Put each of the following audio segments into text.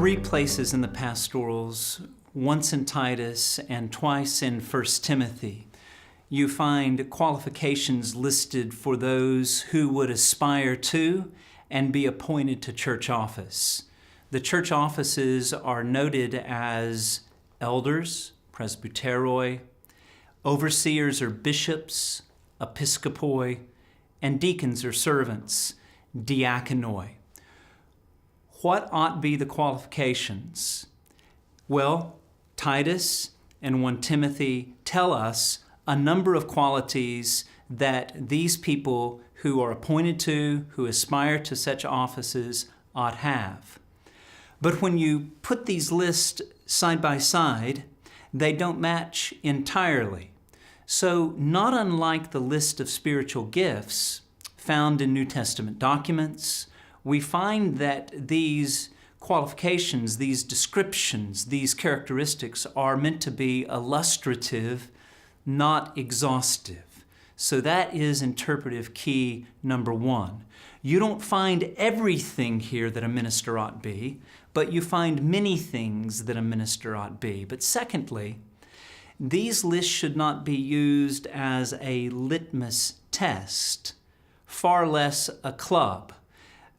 three places in the pastorals, once in Titus and twice in 1 Timothy, you find qualifications listed for those who would aspire to and be appointed to church office. The church offices are noted as elders, presbyteroi, overseers or bishops, episkopoi, and deacons or servants, diakonoi. What ought be the qualifications? Well, Titus and 1 Timothy tell us a number of qualities that these people who are appointed to, who aspire to such offices, ought have. But when you put these lists side by side, they don't match entirely. So, not unlike the list of spiritual gifts found in New Testament documents, we find that these qualifications, these descriptions, these characteristics are meant to be illustrative, not exhaustive. So that is interpretive key number one. You don't find everything here that a minister ought be, but you find many things that a minister ought be. But secondly, these lists should not be used as a litmus test, far less a club.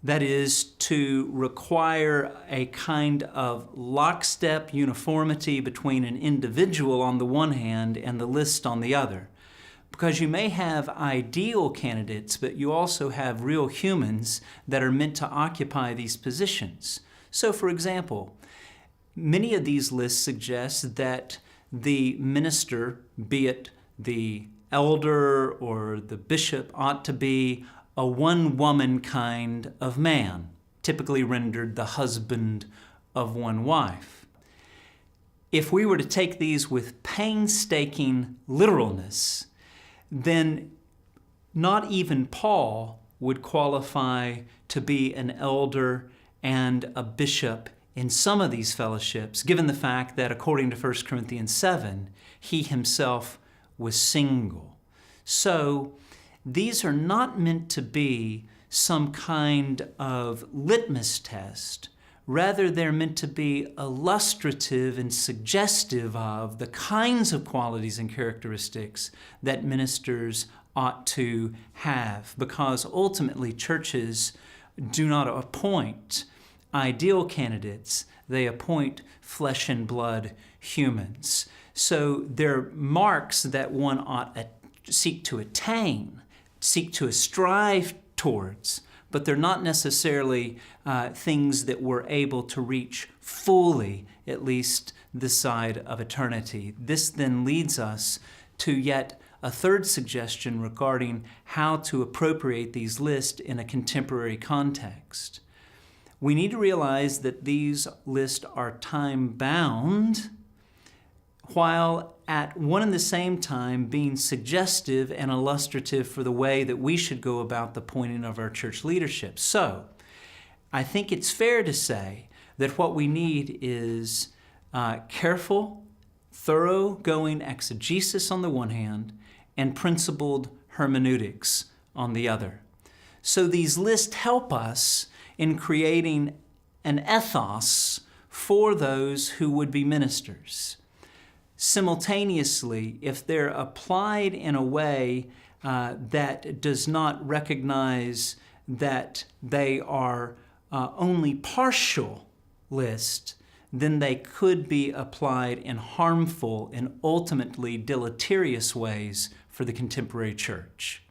That is, to require a kind of lockstep uniformity between an individual on the one hand and the list on the other. Because you may have ideal candidates, but you also have real humans that are meant to occupy these positions. So, for example, many of these lists suggest that the minister, be it the elder or the bishop, ought to be a one-woman kind of man, typically rendered the husband of one wife. If we were to take these with painstaking literalness, then not even Paul would qualify to be an elder and a bishop in some of these fellowships, given the fact that according to 1 Corinthians 7, he himself was single. So, these are not meant to be some kind of litmus test. Rather, they're meant to be illustrative and suggestive of the kinds of qualities and characteristics that ministers ought to have, because ultimately churches do not appoint ideal candidates, they appoint flesh and blood humans. So they're marks that one ought seek to attain, seek to strive towards, but they're not necessarily things that we're able to reach fully, at least this side of eternity. This then leads us to yet a third suggestion regarding how to appropriate these lists in a contemporary context. We need to realize that these lists are time-bound, while at one and the same time being suggestive and illustrative for the way that we should go about the appointing of our church leadership. So, I think it's fair to say that what we need is careful, thorough-going exegesis on the one hand, and principled hermeneutics on the other. So these lists help us in creating an ethos for those who would be ministers. Simultaneously, if they're applied in a way that does not recognize that they are only partial lists, then they could be applied in harmful and ultimately deleterious ways for the contemporary church.